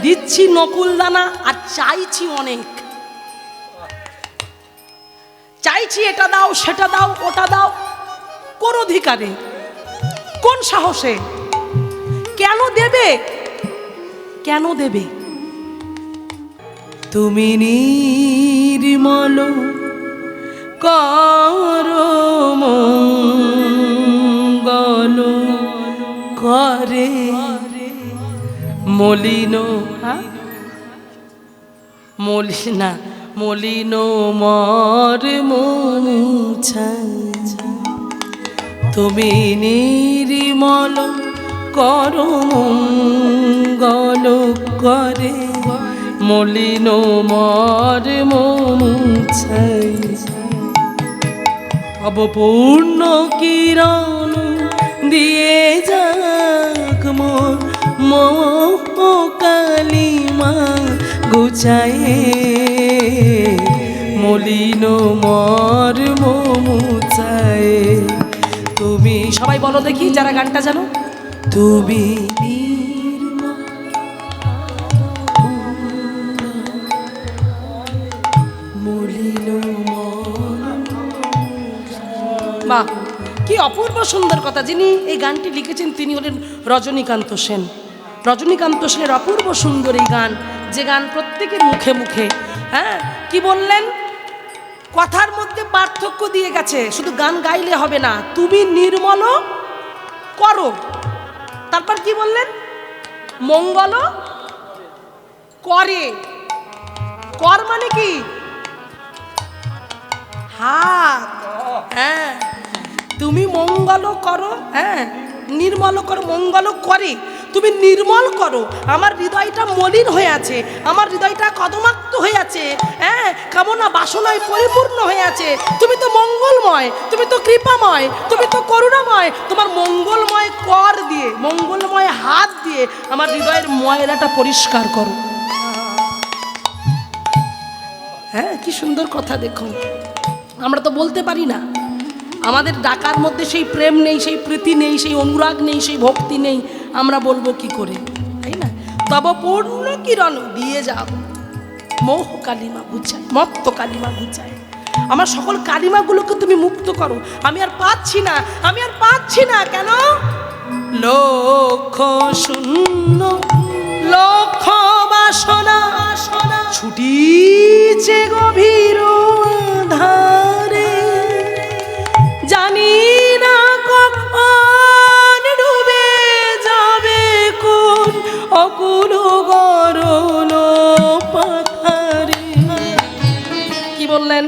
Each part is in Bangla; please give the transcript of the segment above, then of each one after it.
দিচ্ছি নকুল দানা আর চাইছি অনেক, চাইছি এটা দাও সেটা দাও ওটা দাও। কোন অধিকারে, কোন সাহসে? কেন দেবে, কেন দেবে? তুমি নির্মল করো মঙ্গল করে মলিন মলিনা মলিন মর মুছাই। তুমি নির্মল করো মঙ্গল করে মলিন মর মুছাই। অবপূর্ণ কিরণ দিয়ে যাক মোর মোহ কালিমা গুছায়ে মলিন মর মুছায়ে। তুমি সবাই বলো দেখি যারা গানটা জানো, তুমি মা, কি অপূর্ব সুন্দর কথা। যিনি এই গানটি লিখেছেন তিনি হলেন রজনীকান্ত সেন। রজনীকান্ত সেনের অপূর্ব সুন্দর এই গান, যে গান প্রত্যেকের মুখে মুখে। হ্যাঁ, কি বললেন? কথার মধ্যে পার্থক্য দিয়ে গেছে, শুধু গান গাইলে হবে না, তুমি নির্মল করো। তারপর কি বললেন? মঙ্গল করে। কর মানে কি? হাত। হ্যাঁ, তুমি মঙ্গল করো, হ্যাঁ নির্মল করো, মঙ্গল করে। তুমি নির্মল করো। আমার হৃদয়টা মলিন হয়ে আছে, আমার হৃদয়টা কদমাক্ত হয়ে আছে, হ্যাঁ কামনা বাসনায় পরিপূর্ণ হয়ে আছে। তুমি তো মঙ্গলময়, তুমি তো কৃপাময়, তুমি তো করুণাময়। তোমার মঙ্গলময় কর দিয়ে, মঙ্গলময় হাত দিয়ে আমার হৃদয়ের ময়লাটা পরিষ্কার করো। হ্যাঁ, কি সুন্দর কথা। দেখুন, আমরা তো বলতে পারি না, আমাদের ডাকার মধ্যে সেই প্রেম নেই, সেই প্রীতি নেই, সেই অনুরাগ নেই, সেই ভক্তি নেই, আমরা বলবো কি করে, তাই না? তব পূর্ণ কিরণ দিয়ে যাও মোহ কালিমা গুছায়, মত্ত কালিমা গুছায়। আমার সকল কালিমাগুলোকে তুমি মুক্ত করো। আমি আর পাচ্ছি না, আমি আর পাচ্ছি না। কেন? লক্ষ শূন্য লক্ষ বাসনা ছুটিছে গভীর ধারে, জানি না কখন ডুবে যাবে কোন অকুল গরল পাথারে। কি বললেন?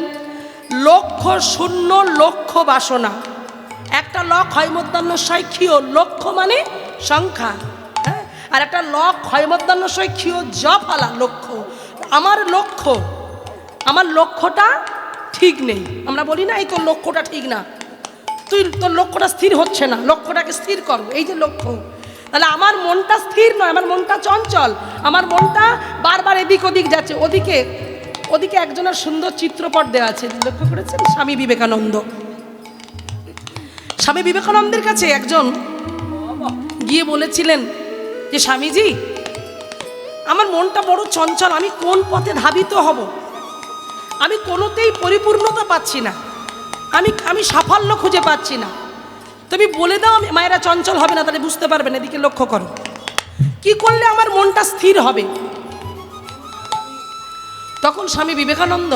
লক্ষ শূন্য লক্ষ বাসনা। একটা লক হয় মধ্যাহ্নশয় ক্ষীয়, লক্ষ মানে সংখ্যা, হ্যাঁ, আর একটা লক হয় মধ্যাহ্নশয় ক্ষীয় জফালা, লক্ষ্য। আমার লক্ষ্য, আমার লক্ষ্যটা ঠিক নেই। আমরা বলি না এই তোর লক্ষ্যটা ঠিক না, তুই তোর লক্ষ্যটা স্থির হচ্ছে না, লক্ষ্যটাকে স্থির করো, এই যে লক্ষ্য। তাহলে আমার মনটা স্থির নয়, আমার মনটা চঞ্চল, আমার মনটা বারবার এদিক ওদিক যাচ্ছে। ওদিকে ওদিকে একজনের সুন্দর চিত্রপট দেওয়া আছে, লক্ষ্য করেছেন? স্বামী বিবেকানন্দ। স্বামী বিবেকানন্দের কাছে একজন গিয়ে বলেছিলেন যে স্বামীজি, আমার মনটা বড় চঞ্চল, আমি কোন পথে ধাবিত হব? আমি কোনোতেই পরিপূর্ণতা পাচ্ছি না, আমি সাফল্য খুঁজে পাচ্ছি না। তুমি বলে দাও। মায়েরা চঞ্চল হবে না, তাহলে বুঝতে পারবেন। এদিকে লক্ষ্য করো, কি করলে আমার মনটা স্থির হবে? তখন স্বামী বিবেকানন্দ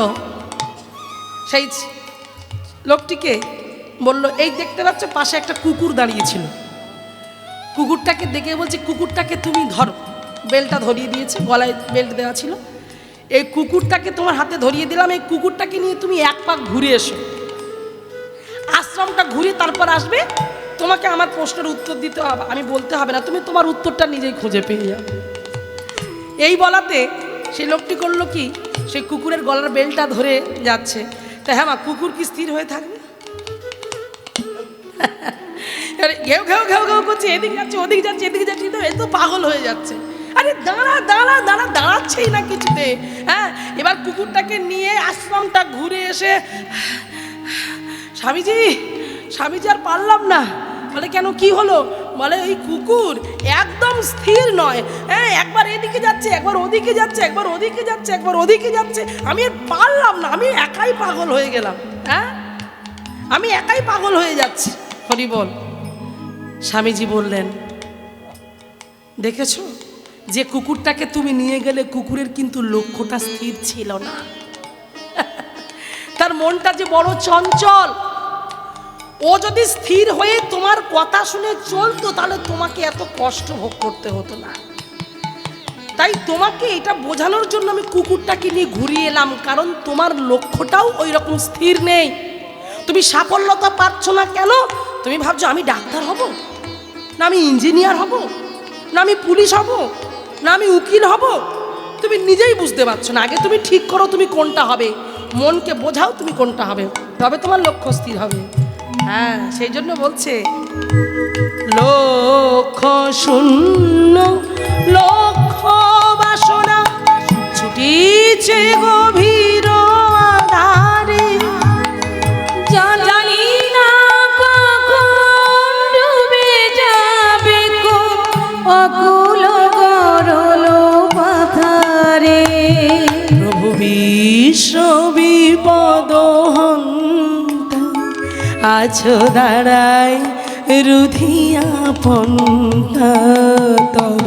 সেই লোকটিকে বলল, এই দেখতে পাচ্ছ পাশে একটা কুকুর দাঁড়িয়েছিল, কুকুরটাকে দেখে বলছে, কুকুরটাকে তুমি ধরো। বেলটা ধরিয়ে দিয়েছে, গলায় বেল্ট দেওয়া ছিল। এই কুকুরটাকে তোমার হাতে ধরিয়ে দিলাম, এই কুকুরটাকে নিয়ে তুমি এক পাক ঘুরে এসো, আশ্রমটা ঘুরে তারপর আসবে। তোমাকে আমার প্রশ্নের উত্তর দিতে হবে, আমি বলতে হবে না, তুমি তোমার উত্তরটা নিজেই খুঁজে পেয়ে যাবে। এই বলাতে সেই লোকটি করলো কি, সেই কুকুরের গলার বেলটা ধরে যাচ্ছে। তা হ্যাঁ মা, কুকুর কি স্থির হয়ে থাকবে? ঘেউ ঘেউ ঘেউ ঘেউ করছে, এদিক যাচ্ছে ওদিক যাচ্ছে, এদিকে যাচ্ছে, এ তো পাগল হয়ে যাচ্ছে। আরে দাঁড়া দাঁড়া দাঁড়া, দাঁড়াচ্ছেই না কিছুতে। হ্যাঁ, এবার কুকুরটাকে নিয়ে আশ্রমটা ঘুরে এসে, স্বামীজি স্বামীজি আর পারলাম না। বলে কেন, কি হলো? বলে এই কুকুর একদম স্থির নয়, হ্যাঁ, একবার এদিকে যাচ্ছে, একবার ওদিকে যাচ্ছে, একবার ওদিকে যাচ্ছে, একবার ওদিকে যাচ্ছে। আমি আর পারলাম না, আমি একাই পাগল হয়ে গেলাম। হ্যাঁ, আমি একাই পাগল হয়ে যাচ্ছি। হরি বল। স্বামীজি বললেন, দেখেছো, যে কুকুরটাকে তুমি নিয়ে গেলে কুকুরের কিন্তু লক্ষ্যটা স্থির ছিল না। তার মনটা যে বড় চঞ্চল। ও যদি স্থির হয়ে তোমার কথা শুনে চলতো তাহলে তোমাকে এত কষ্ট ভোগ করতে হতো না। তাই তোমাকে এটা বোঝানোর জন্য আমি কুকুরটাকে নিয়ে ঘুরিয়ে এলাম, কারণ তোমার লক্ষ্যটাও ওই রকম স্থির নেই। তুমি সাফল্যতা পাচ্ছ না কেন? তুমি ভাবছো আমি ডাক্তার হব, না আমি ইঞ্জিনিয়ার হব, না আমি পুলিশ হব, না আমি উকিল হব। তুমি নিজেই বুঝতে পারছো না। আগে তুমি ঠিক করো তুমি কোনটা হবে, মনকে বোঝাও তুমি কোনটা হবে, তবে তোমার লক্ষ্য স্থির হবে। হ্যাঁ, সেই জন্য বলছে লক্ষ্য শূন্য লক্ষ্য বাসনা ছুটিছে গভীর আধারে, জানি না কখন ডুবে যাবে অকুল গরল পাথারে। প্রভু বিশ্ব বিপদ হন্তা আছো দাঁড়ায় রুধিয়া পন্থা, তব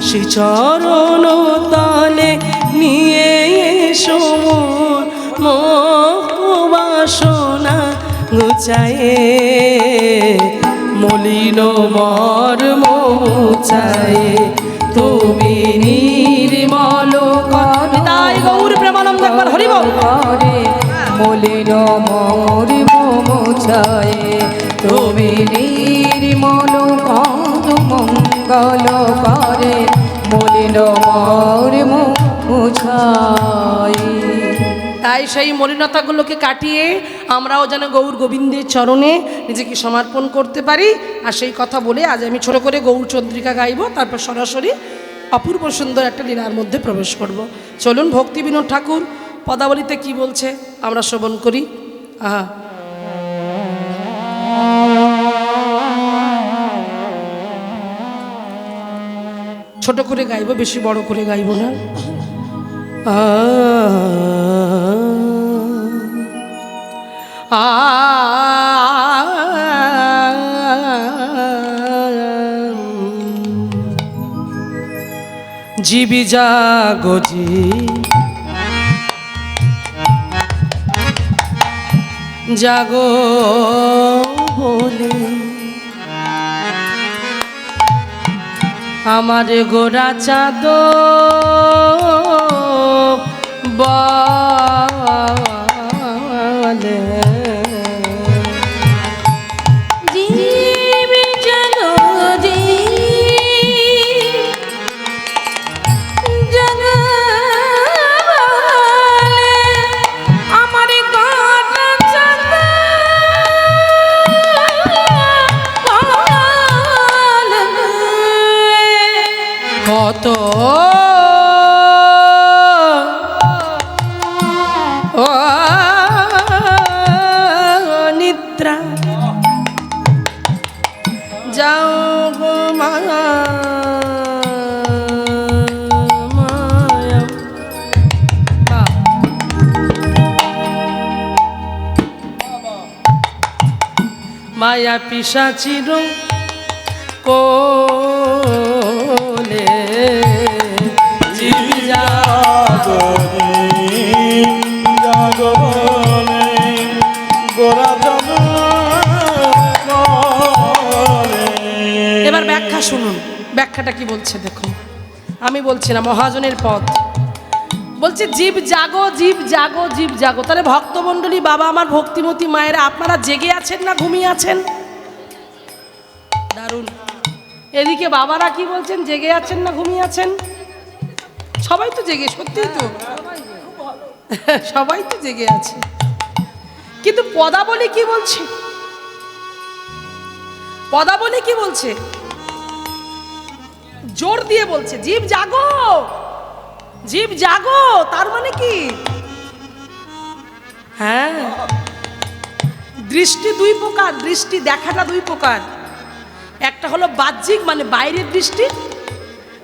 সে চরণ তলে নিয়ে এসো মোহ বাসনা গুচায়ে, মলিন মর্ম মুছায়ে তুমি নির্মল তাই গৌর প্রেমানন্দ একবার হরি বল। মলিন মর্ম মুছায়ে তুমি নির্মল কত মঙ্গল করে, মলিন মর্ম মুছায়ে। তাই সেই মলিনতাগুলোকে কাটিয়ে আমরাও যেন গৌর গোবিন্দের চরণে নিজেকে সমর্পণ করতে পারি। আর সেই কথা বলে আজ আমি ছোট করে গৌর চন্দ্রিকা গাইব, তারপর সরাসরি অপূর্ব সুন্দর একটা লীলার মধ্যে প্রবেশ করব। চলুন ভক্তি বিনোদ ঠাকুর পদাবলিতে কি বলছে আমরা শ্রবণ করি। আহা, ছোট করে গাইব, বেশি বড় করে গাইব না। জীবি জাগো জাগো বলে আমার গোরা চাঁদ বলে, জীবে জাগো জাগো বলে আমার গোরা চাঁদ বলে। কত নিদ্রা যাও গো মায়া, মায়া পিশাচির কোলে জীবি জাগো এবার ব্যাখ্যা শুনুন, ব্যাখ্যাটা কি বলছে দেখুন। আমি বলছি না, মহাজনের পদ বলছে জীব জাগো জীব জাগো জীব জাগো। তাহলে ভক্তমণ্ডলী, বাবা আমার ভক্তিমতী মায়েরা, আপনারা জেগে আছেন না ঘুমিয়ে আছেন? দারুণ। এদিকে বাবারা কি বলছেন, জেগে আছেন না ঘুমিয়ে আছেন? সবাই তো জেগে, সত্যিই তো সবাই তো জেগে আছে। কিন্তু পদাবলী কি বলছে? পদাবলী কি বলছে? জোর দিয়ে বলছে জীব জাগো জীব জাগো। তার মানে কি? হ্যাঁ, দৃষ্টি দুই প্রকার, দৃষ্টি দেখাটা দুই প্রকার। একটা হলো বাহ্যিক মানে বাইরের দৃষ্টি,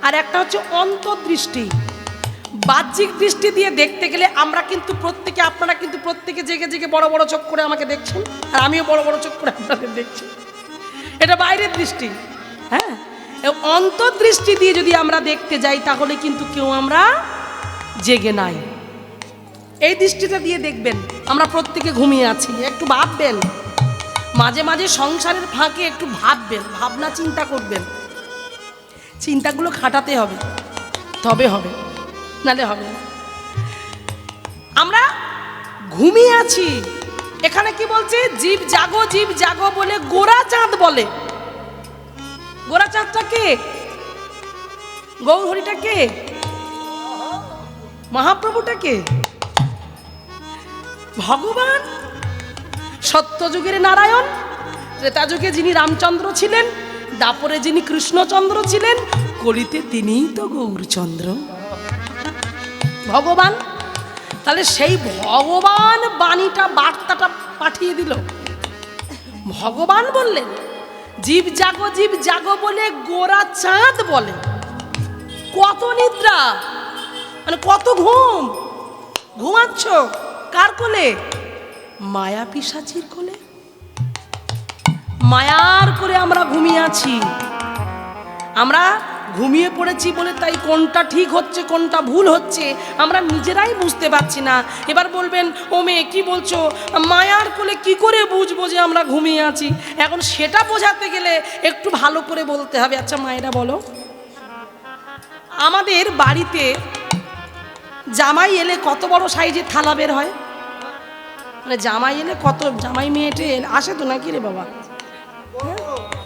আর একটা হচ্ছে অন্তর্দৃষ্টি। বাহ্যিক দৃষ্টি দিয়ে দেখতে গেলে আমরা কিন্তু প্রত্যেকে, আপনারা কিন্তু প্রত্যেকে জেগে জেগে বড় বড় চোখ করে আমাকে দেখছেন, আর আমিও বড় বড় চোখ করে আপনাদের দেখছি, এটা বাইরের দৃষ্টি। হ্যাঁ, অন্তর্দৃষ্টি দিয়ে যদি আমরা দেখতে যাই তাহলে কিন্তু কেউ আমরা জেগে নাই। এই দৃষ্টিটা দিয়ে দেখবেন আমরা প্রত্যেকে ঘুমিয়ে আছি। একটু ভাববেন, মাঝে মাঝে সংসারের ফাঁকে একটু ভাববেন, ভাবনা চিন্তা করবেন, চিন্তাগুলো খাটাতে হবে, তবে হবে, নালে হবে না। আমরা ঘুমিয়ে আছি, এখানে কি বলছে? জীব জাগো, জীব জাগো বলে গোরা চাঁদ বলে। গোরা চাঁদটা কে? গৌরহরিটা কে? মহাপ্রভুটা কে? ভগবান। সত্যযুগের নারায়ণ, ত্রেতা যুগে যিনি রামচন্দ্র ছিলেন, দাপরে যিনি কৃষ্ণচন্দ্র ছিলেন, কলিতে তিনিই তো গৌরচন্দ্র, ভগবান। তাহলে সেই ভগবান বাণীটা, বার্তাটা পাঠিয়ে দিল। ভগবান বললেন জীব জাগো, জীব জাগো বলে গোরা চাঁদ বলে। কত নিদ্রা, মানে কত ঘুম, ঘুমাচ্ছ কার কোলে? মায়া পিশাচির কোলে। মায়ার করে আমরা ঘুমিয়ে আছি। আমরা ঘুমিয়ে পড়েছি বলে তাই কোনটা ঠিক হচ্ছে কোনটা ভুল হচ্ছে আমরা নিজেরাই বুঝতে পারছি না। এবার বলবেন, ও মেয়ে কি বলছো, মায়ার কোলে কি করে বুঝবো যে আমরা ঘুমিয়ে আছি? এখন সেটা বোঝাতে গেলে একটু ভালো করে বলতে হবে। আচ্ছা মায়েরা বলো, আমাদের বাড়িতে জামাই এলে কত বড় সাইজের থালা বের হয়? মানে জামাই এলে কত, জামাই মেয়েটে আসে তো নাকি রে বাবা,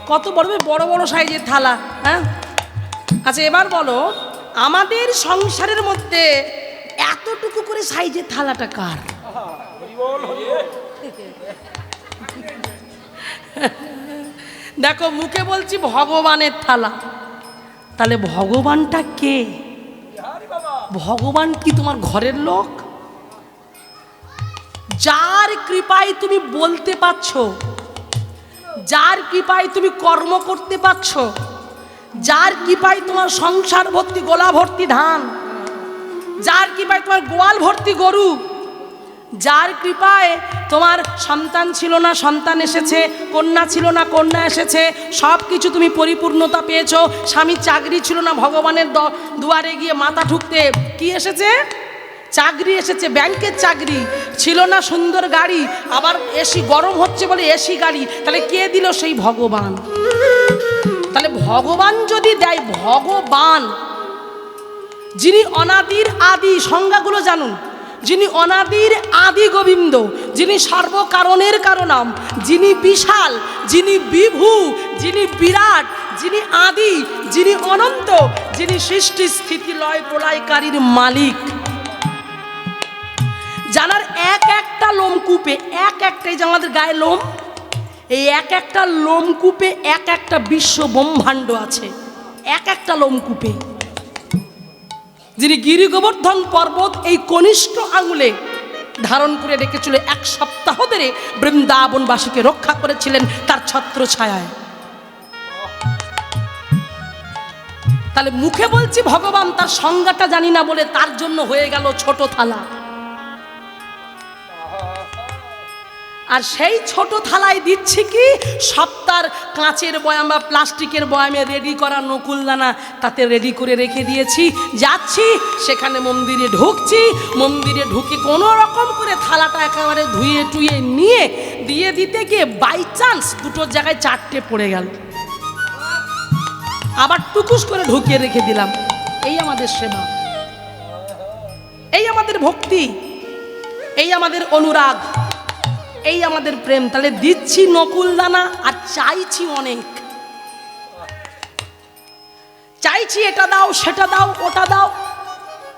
কত বড় বড় বড় সাইজের থালা। হ্যাঁ, আচ্ছা এবার বলো, আমাদের সংসারের মধ্যে এতটুকু করে সাইজের থালাটা কার? দেখো মুখে বলছি ভগবানের থালা, তাহলে ভগবানটা কে? ভগবান কি তোমার ঘরের লোক? যার কৃপায় তুমি বলতে পারছো, যার কৃপায় তুমি কর্ম করতে পারছো, যার কৃপায় তোমার সংসার ভর্তি গোলা ভর্তি ধান, যার কৃপায় তোমার গোয়াল ভর্তি গরু, যার কৃপায় তোমার সন্তান ছিল না সন্তান এসেছে, কন্যা ছিল না কন্যা এসেছে, সব কিছু তুমি পরিপূর্ণতা পেয়েছো, স্বামীর চাকরি ছিল না ভগবানের দুয়ারে গিয়ে মাথা ঠুকতে কি এসেছে? চাকরি এসেছে, ব্যাংকের চাকরি ছিল না, সুন্দর গাড়ি, আবার এসি গরম হচ্ছে বলে এসি গাড়ি, তাহলে কে দিল? সেই ভগবান। তাহলে ভগবান যদি দেয়, ভগবান যিনি অনাদির আদি, সংজ্ঞাগুলো জানুন, যিনি অনাদির আদি গোবিন্দ, যিনি সর্বকারণের কারণম, যিনি বিশাল, যিনি বিভু, যিনি বিরাট, যিনি আদি, যিনি অনন্ত, যিনি সৃষ্টি স্থিতি লয় প্রলয়কারীর মালিক, জানার এক একটা লোমকূপে, এক একটাই যে আমাদের গায়ে লোম, এই এক একটা লোমকূপে এক একটা বিশ্ব ব্রহ্মাণ্ড আছে, এক একটা লোমকূপে। যিনি গিরি গোবর্ধন পর্বত এই কনিষ্ঠ আঙুলে ধারণ করে রেখেছিল, এক সপ্তাহ ধরে বৃন্দাবনবাসীকে রক্ষা করেছিলেন তার ছত্র ছায়ায়। তাহলে মুখে বলছি ভগবান, তার সংজ্ঞাটা জানি না বলে তার জন্য হয়ে গেল ছোট থালা। আর সেই ছোট থালায় দিচ্ছি কি? সপ্তাহ কাঁচের বয়াম বা প্লাস্টিকের বয়ামে রেডি করা নকুলদানা, তাতে রেডি করে রেখে দিয়েছি। যাচ্ছি সেখানে মন্দিরে ঢুকছি, মন্দিরে ঢুকে কোনো রকম করে থালাটা একেবারে ধুয়ে টুয়ে নিয়ে দিয়ে দিতে গিয়ে বাই চান্স দুটোর জায়গায় চারটে পড়ে গেল, আবার টুকুস করে ঢুকিয়ে রেখে দিলাম। এই আমাদের সেবা, এই আমাদের ভক্তি, এই আমাদের অনুরাগ, এই আমাদের প্রেম। তাহলে দিচ্ছি নকুলদানা আর চাইছি অনেক, চাইছি এটা দাও সেটা দাও ওটা দাও।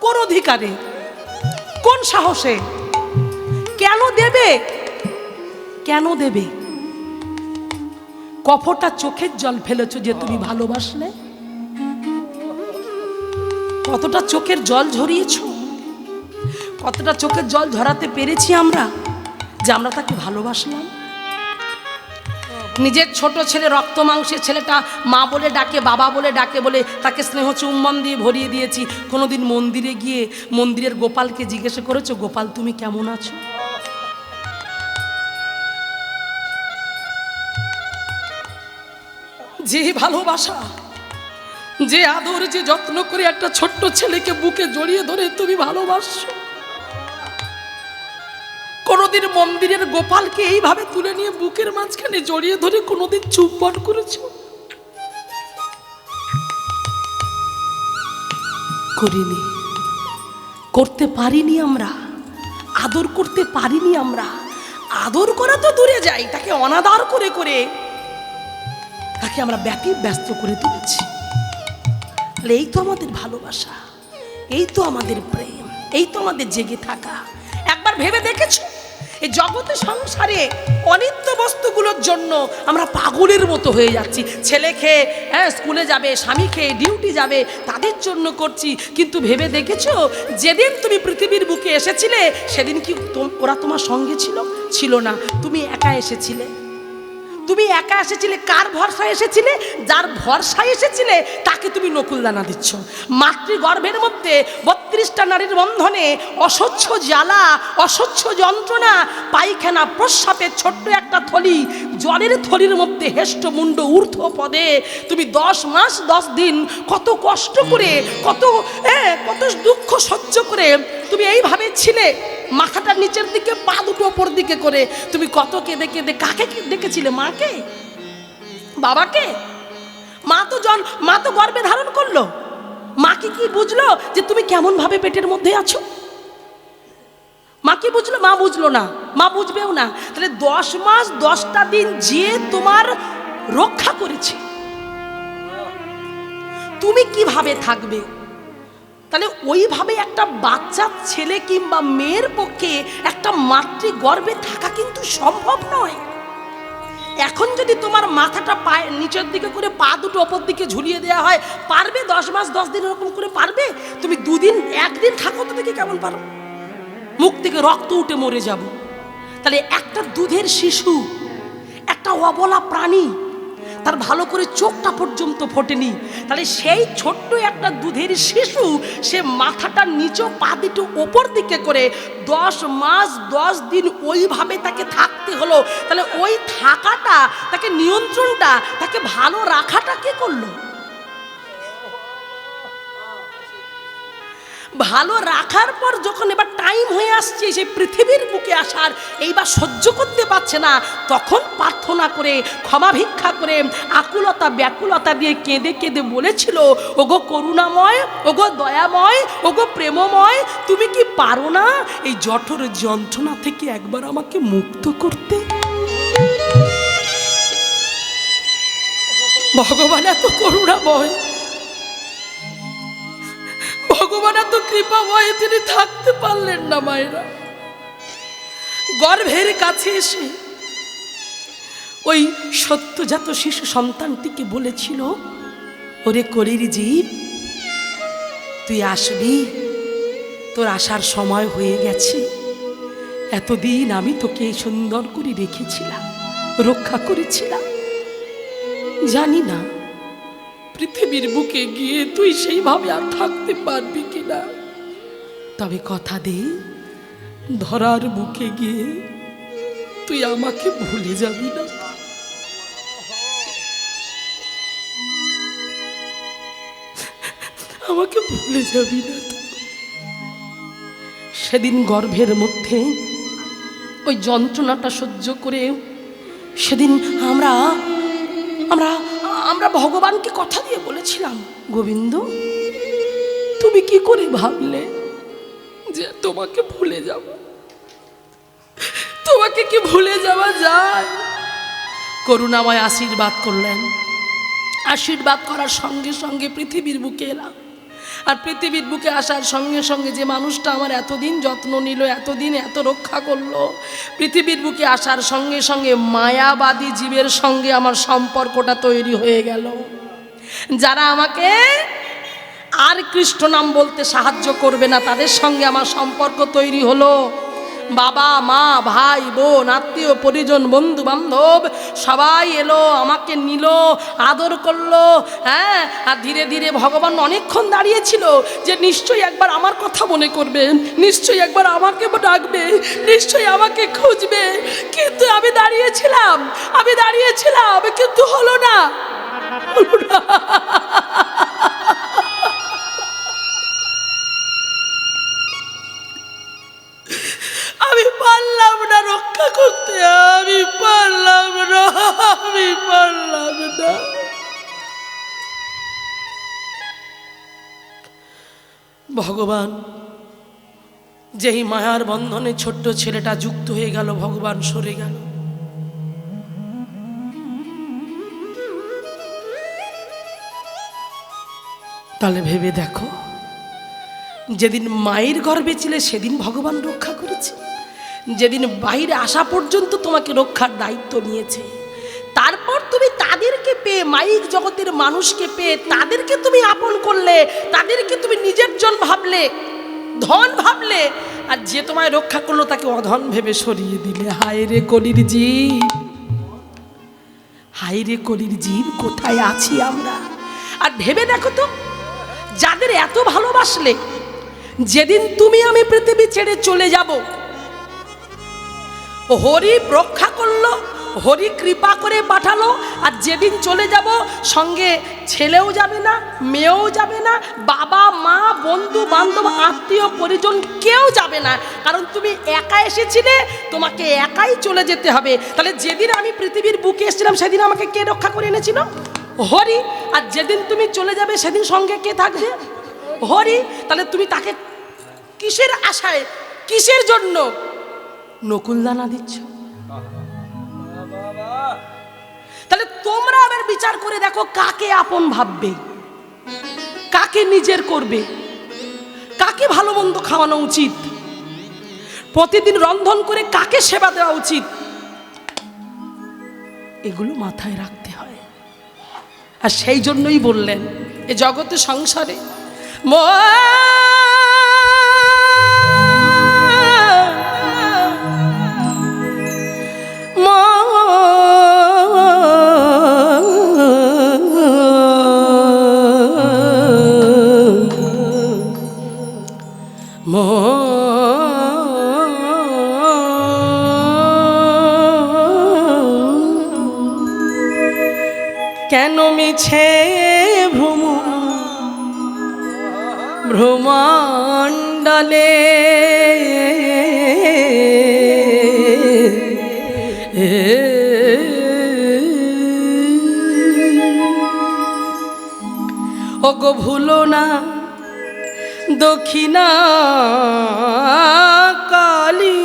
কোন অধিকারে, কোন সাহসে? কেন দেবে? কেন দেবে? কফটা চোখের জল ফেলেছো যে তুমি ভালোবাসলে, কতটা চোখের জল ঝরিয়েছ, কতটা চোখের জল ঝরাতে পেরেছি আমরা যে আমরা তাকে ভালোবাসলাম। নিজের ছোট ছেলে রক্ত মাংসের ছেলেটা মা বলে ডাকে, বাবা বলে ডাকে বলে তাকে স্নেহ চুম্বন দিয়ে ভরিয়ে দিয়েছি। কোনোদিন মন্দিরে গিয়ে মন্দিরের গোপালকে জিজ্ঞেস করেছো, গোপাল তুমি কেমন আছো? যে ভালোবাসা, যে আদর, যে যত্ন করে একটা ছোট্ট ছেলেকে বুকে জড়িয়ে ধরে তুমি ভালোবাসছো, কোনোদিন মন্দিরের গোপালকে এইভাবে তুলে নিয়ে বুকের মাঝখানে জড়িয়ে ধরে কোনোদিন চুম্বন করেছো? করিনি, করতে পারিনি আমরা, আদর করতে পারিনি আমরা। আদর করা তো দূরে যাই, তাকে অনাদর করে করে তাকে আমরা ব্যস্ত করে তুলেছি। তাহলে এই তো আমাদের ভালোবাসা, এই তো আমাদের প্রেম, এই তো আমাদের জেগে থাকা। একবার ভেবে দেখেছো এই জগতে সংসারে অনিত্য বস্তুগুলোর জন্য আমরা পাগলের মতো হয়ে যাচ্ছি। ছেলে খেয়ে স্কুলে যাবে, স্বামী খেয়ে ডিউটি যাবে, তাদের জন্য করছি। কিন্তু ভেবে দেখেছো যেদিন তুমি পৃথিবীর বুকে এসেছিলে সেদিন কি ওরা তোমার সঙ্গে ছিল? ছিল না, তুমি একা এসেছিলে। তুমি একা এসেছিলে, কার ভরসায় এসেছিলে? যার ভরসায় এসেছিলে তাকে তুমি নকুলদানা দিচ্ছ। মাতৃগর্ভের মধ্যে 32টা নারীর বন্ধনে অসহ্য জ্বালা, অসহ্য যন্ত্রণা, পায়খানা প্রস্রাবের ছোট্ট একটা থলি, জলের থলির মধ্যে হেষ্ট মুন্ড ঊর্ধ্ব পদে তুমি 10 মাস 10 দিন কত কষ্ট করে, কত দুঃখ সহ্য করে তুমি এইভাবে ছিলে। মাথাটা নিচের দিকে, পা দুটো ওপর দিকে করে তুমি কত কেঁদে কেঁদে, কাকে ডেকেছিলে? মাকে? বাবাকে? মা তো গর্ভে ধারণ করলো। মা কি বুঝলো যে তুমি কেমন ভাবে পেটের মধ্যে আছো? মা কি বুঝলো? মা বুঝলো না, মা বুঝবেও না। তাহলে 10 মাস 10টা দিন যে তোমার রক্ষা করেছে, তুমি কিভাবে থাকবে? তাহলে ওইভাবে একটা বাচ্চা ছেলে কিংবা মেয়ের পক্ষে একটা মাতৃগর্ভে থাকা কিন্তু সম্ভব নয়। এখন যদি তোমার মাথাটা পায়ে নিচের দিকে করে, পা দুটো ওপর দিকে ঝুলিয়ে দেওয়া হয়, পারবে 10 মাস 10 দিন এরকম করে? পারবে? তুমি 2 দিন 1 দিন থাকো তো দেখি কেমন পারো? মুখ থেকে রক্ত উঠে মরে যাব। তাহলে একটা দুধের শিশু, একটা অবলা প্রাণী, তার ভালো করে চোখটা পর্যন্ত ফোটেনি। তাহলে সেই ছোট্ট একটা দুধের শিশু, সে মাথাটা নিচে, পা দুটো ওপর দিকে করে 10 মাস 10 দিন ওইভাবে তাকে থাকতে হলো। তাহলে ওই থাকাটা, তাকে নিয়ন্ত্রণটা, তাকে ভালো রাখাটা কে করলো? ভালো রাখার পর যখন এবার টাইম হয়ে আসছে সেই পৃথিবীর বুকে আসার, এইবার সহ্য করতে পারছে না, তখন প্রার্থনা করে, ক্ষমা ভিক্ষা করে, আকুলতা ব্যাকুলতা দিয়ে কেঁদে কেঁদে বলেছিল, ওগো করুণাময়, ওগো দয়াময়, ওগো প্রেমময়, তুমি কি পারো না এই জঠর যন্ত্রণা থেকে একবার আমাকে মুক্ত করতে? ভগবান এত করুণাময়, ভগবান এত কৃপাময়, তিনি থাকতে পারলেন না মায়েরা। গর্ভের কাছে এসে ওই সদ্যজাত শিশু সন্তানটিকে বলেছিল, ওরে কলির জীব, তুই আসবি, তোর আসার সময় হয়ে গেছে। এতদিন আমি তোকে সুন্দর করে রেখেছিলাম, রক্ষা করেছিলাম। জানি না পৃথিবীর বুকে গিয়ে তুই সেইভাবে আর থাকতে পারবি কিনা, তবে কথা দে, ধরার বুকে গিয়ে তুই আমাকে ভুলে যাবি না। আমাকে ভুলে যাবি না। সেদিন গর্ভের মধ্যে ওই যন্ত্রণাটা সহ্য করে সেদিন আমরা আমরা আমরা ভগবানকে কথা দিয়ে বলেছিলাম, গোবিন্দ তুমি কি করে ভাবলে যে তোমাকে ভুলে যাব? তোমাকে কি ভুলে যাওয়া যায়? করুণাময় আশীর্বাদ করলেন। আশীর্বাদ করার সঙ্গে সঙ্গে পৃথিবীর বুকে এলাম। আর পৃথিবীর বুকে আসার সঙ্গে সঙ্গে যে মানুষটা আমার এতদিন যত্ন নিল, এতদিন এত রক্ষা করলো, পৃথিবীর বুকে আসার সঙ্গে সঙ্গে মায়াবাদী জীবের সঙ্গে আমার সম্পর্কটা তৈরি হয়ে গেল। যারা আমাকে আর কৃষ্ণ নাম বলতে সাহায্য করবে না, তাদের সঙ্গে আমার সম্পর্ক তৈরি হলো। বাবা মা ভাই বোন আত্মীয় পরিজন বন্ধু বান্ধব সবাই এলো, আমাকে নিল, আদর করলো। হ্যাঁ, আর ধীরে ধীরে ভগবান অনেকক্ষণ দাঁড়িয়েছিল যে নিশ্চয়ই একবার আমার কথা মনে করবে, নিশ্চয়ই একবার আমাকে ডাকবে, নিশ্চয়ই আমাকে খুঁজবে। কিন্তু আমি দাঁড়িয়েছিলাম কিন্তু হলো না। আমি পারলাম না রক্ষা করতে, আমি পারলাম না। ভগবান যেই মায়ার বন্ধনে ছোট্ট ছেলেটা যুক্ত হয়ে গেল, ভগবান সরে গেল। তাহলে ভেবে দেখো, যেদিন মায়ের গর্ভে ছিলে সেদিন ভগবান রক্ষা করেছে, যেদিন বাইরে আসা পর্যন্ত তোমাকে রক্ষার দায়িত্ব নিয়েছে, তারপর তুমি তাদেরকে পেয়ে, মাইক জগতের মানুষকে পেয়ে তাদেরকে তুমি আপন করলে, তাদেরকে তুমি নিজের জন ভাবলে, ধন ভাবলে, আর যে তোমায় রক্ষা করলো তাকে অধন ভেবে সরিয়ে দিলে। হায় রে কলির জীব, হায় রে কলির জীব, কোথায় আছি আমরা? আর ভেবে দেখো তো, যাদের এত ভালোবাসলে, যেদিন তুমি আমি পৃথিবী ছেড়ে চলে যাব, হরি রক্ষা করলো, হরি কৃপা করে পাঠালো। আর যেদিন চলে যাব, সঙ্গে ছেলেও যাবে না, মেয়েও যাবে না, বাবা মা বন্ধু বান্ধব আত্মীয় পরিজন কেউ যাবে না, কারণ তুমি একা এসেছিলে, তোমাকে একাই চলে যেতে হবে। তাহলে যেদিন আমি পৃথিবীর বুকে এসেছিলাম সেদিন আমাকে কে রক্ষা করে এনেছিল? হরি। আর যেদিন তুমি চলে যাবে সেদিন সঙ্গে কে থাকবে? হরি। তাহলে তুমি তাকে কিসের আশায়, কিসের জন্য নকুলদানা দিচ্ছ? তাহলে তোমরা আবার বিচার করে দেখো, কাকে আপন ভাববে, কাকে নিজের করবে, কাকে ভালো মন্দ খাওয়ানো উচিত, প্রতিদিন রন্ধন করে কাকে সেবা দেওয়া উচিত, এগুলো মাথায় রাখতে হয়। আর সেই জন্যই বললেন, এ জগতে সংসারে কেন মিছে ভ্রমণ্ডলে ওগো ভুলো না দক্ষিণা কালী,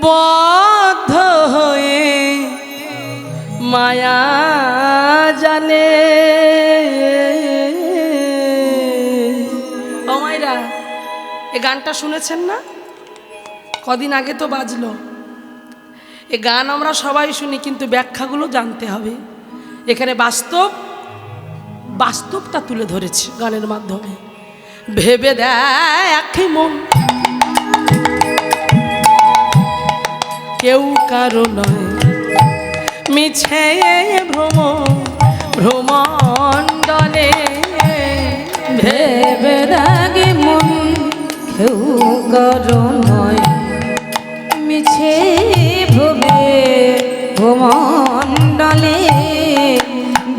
বদ্ধ হয়ে মায়া জালে। ও মায়েরা, এ গানটা শুনেছেন না? কদিন আগে তো বাজলো। এ গান আমরা সবাই শুনি, কিন্তু ব্যাখ্যাগুলো জানতে হবে। এখানে বাস্তবটা তুলে ধরেছে গানের মাধ্যমে। ভেবে দেখ মন, কেউ কারো নয় মিছে ভ্রমণ্ডলে। ভেবে দেখ মন, কেউ কারো নয় মিছে ভ্রমণ্ডলে।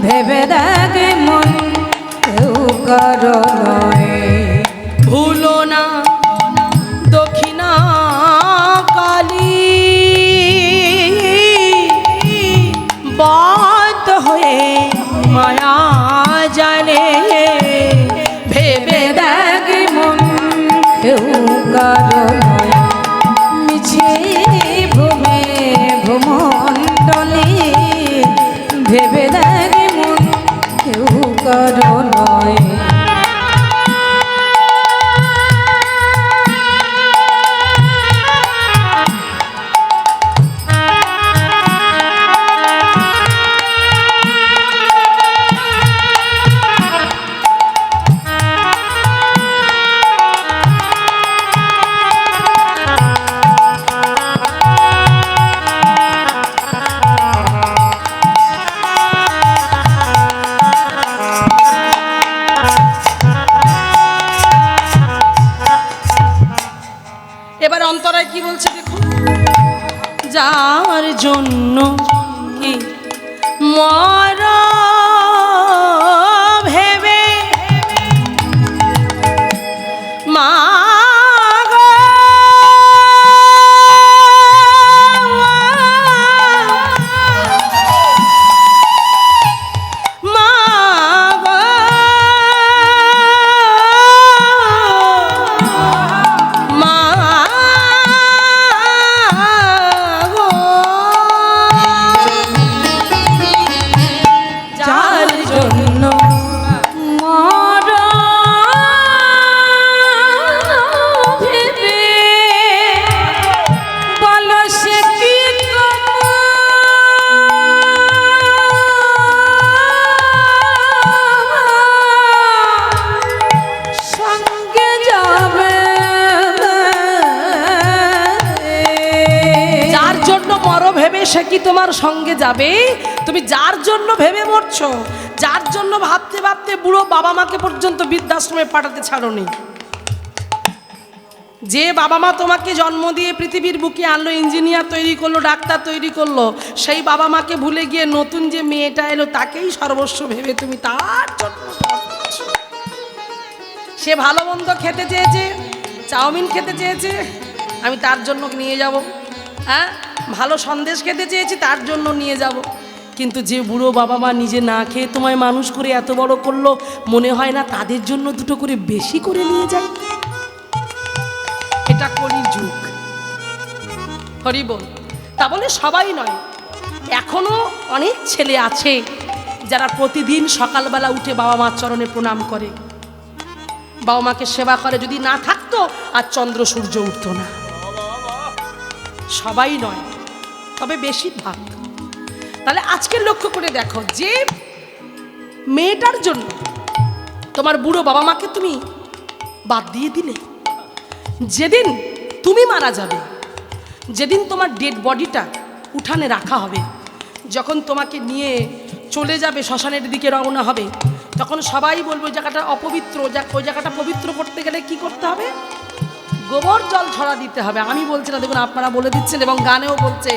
ভেবে দেখ মন, কেউ কারো নয়। ভুলো না দক্ষিণা কালী, বদ্ধ হয়ে মায়া জালে। ভেবে দেখ মন, কেউ কারো নয় মিছে ভ্রমণ্ডলে। ভেবে দেখ মন, কেউ কারো নয়। সে কি তোমার সঙ্গে যাবে? তুমি যার জন্য ভেবে মরছো, যার জন্য ভাবতে ভাবতে বুড়ো বাবা মাকে পর্যন্ত বৃদ্ধাশ্রমে পাঠাতে ছাড়োনি, যে বাবা মা তোমাকে জন্ম দিয়ে পৃথিবীর বুকে আনলো, ইঞ্জিনিয়ার তৈরি করলো, ডাক্তার তৈরি করলো, সেই বাবা মাকে ভুলে গিয়ে নতুন যে মেয়েটা এলো তাকেই সর্বস্ব ভেবে তুমি তার জন্য ভাবছো। সে ভালো মন্দ খেতে চেয়েছে, চাউমিন খেতে চেয়েছে, আমি তার জন্য নিয়ে যাব। হ্যাঁ, ভালো সন্দেশ খেতে চেয়েছি, তার জন্য নিয়ে যাব। কিন্তু যে বুড়ো বাবা মা নিজে না খেয়ে তোমায় মানুষ করে এত বড় করলো, মনে হয় না তাদের জন্য দুটো করে বেশি করে নিয়ে যায়? এটা কলির যুগ, হরি বল। তা বলে সবাই নয়, এখনো অনেক ছেলে আছে যারা প্রতিদিন সকালবেলা উঠে বাবা মার চরণে প্রণাম করে, বাবা মাকে সেবা করে। যদি না থাকতো আর চন্দ্র সূর্য উঠতো না। সবাই নয়, তবে বেশিরভাগ। তাহলে আজকে লক্ষ্য করে দেখো, যে মেয়েটার জন্য তোমার বুড়ো বাবা মাকে তুমি বাদ দিয়ে দিলে, যেদিন তুমি মারা যাবে, যেদিন তোমার ডেড বডিটা উঠানে রাখা হবে, যখন তোমাকে নিয়ে চলে যাবে শ্মশানের দিকে রওনা হবে, তখন সবাই বলবে ওই জায়গাটা অপবিত্র, ওই জায়গাটা পবিত্র করতে গেলে কি করতে হবে? গোবর জল ছড়া দিতে হবে। আমি বলছি না, দেখুন আপনারা বলে দিচ্ছেন এবং গানেও বলছে।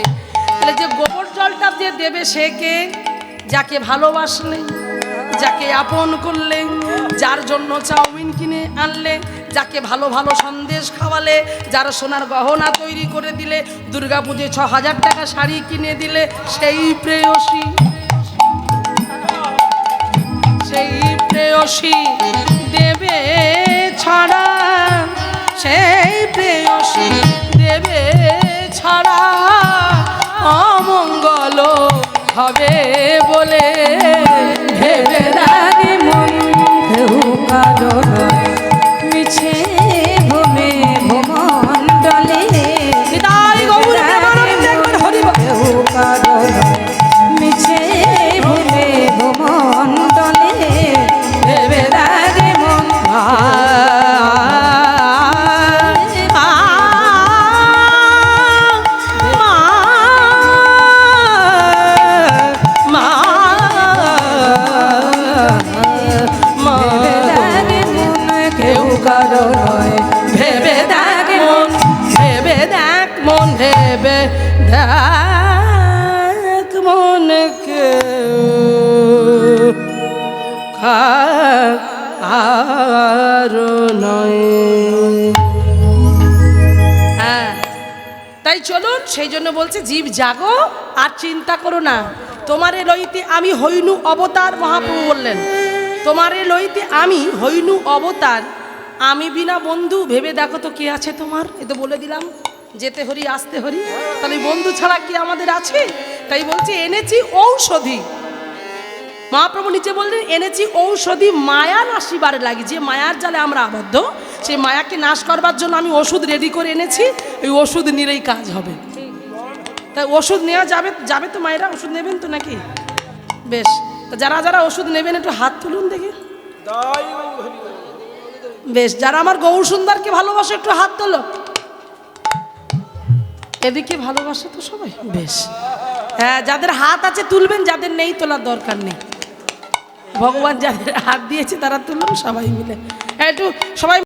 তাহলে যে গোবর জলটা যে দেবে সে কে? যাকে ভালোবাসলে, যাকে আপন করলে, যার জন্য চাউমিন কিনে আনলে, যাকে ভালো ভালো সন্দেশ খাওয়ালে, যার সোনার গহনা তৈরি করে দিলে, দুর্গাপুজোয় ৬,০০০ টাকা শাড়ি কিনে দিলে, সেই প্রেয়সী, সেই প্রেয়সী দেবে ছাড়া, সেই প্রেয়সী দেবে ছাড়া অমঙ্গল হবে বলে ভেবে রাগে মন কেউ কারো নয়, মিছে ভূমে ভূমণ্ডলে নিতাই গৌর প্রেমানন্দে হরি বল। কেউ কারো নয়, মিছে ভূমে ভূমণ্ডলে ভেবে রাগে মন ভেবে দেখ মনকে আর নয়। হ্যাঁ, তাই চলুন, সেই জন্য বলছে জীব জাগো আর চিন্তা করো না। তোমারে লইতে আমি হইনু অবতার, মহাপ্রভু বললেন তোমারে লইতে আমি হইনু অবতার, আমি বিনা বন্ধু ভেবে দেখো তো কে আছে তোমার। এ তো বলে দিলাম, যেতে হরি আসতে হরি, তাহলে বন্ধু ছাড়া কি আমাদের আছে? তাই বলছি এনেছি ঔষধি। মহাপ্রভু নিচে বললেন এনেছি ঔষধি মায়া নাশিবারে লাগি। যে মায়ার জালে আমরা আবদ্ধ, সেই মায়াকে নাশ করবার জন্য আমি ওষুধ রেডি করে এনেছি। ওই ওষুধ নিলেই কাজ হবে। তাই ওষুধ নেওয়া যাবে, যাবে তো মায়েরা? ওষুধ নেবেন তো নাকি? বেশ, তো যারা যারা ওষুধ নেবেন একটু হাত তুলুন দেখি। বেশ, যারা আমার গৌর সুন্দরকে ভালোবাসে একটু হাত তোলো। এদিকে ভালোবাসে তো সবাই? বেশ, হ্যাঁ, যাদের হাত আছে তুলবেন, যাদের নেই তোলার দরকার নেই। ভগবান যাদের হাত দিয়েছে তারা তুলুন সবাই মিলে। একটু সবাই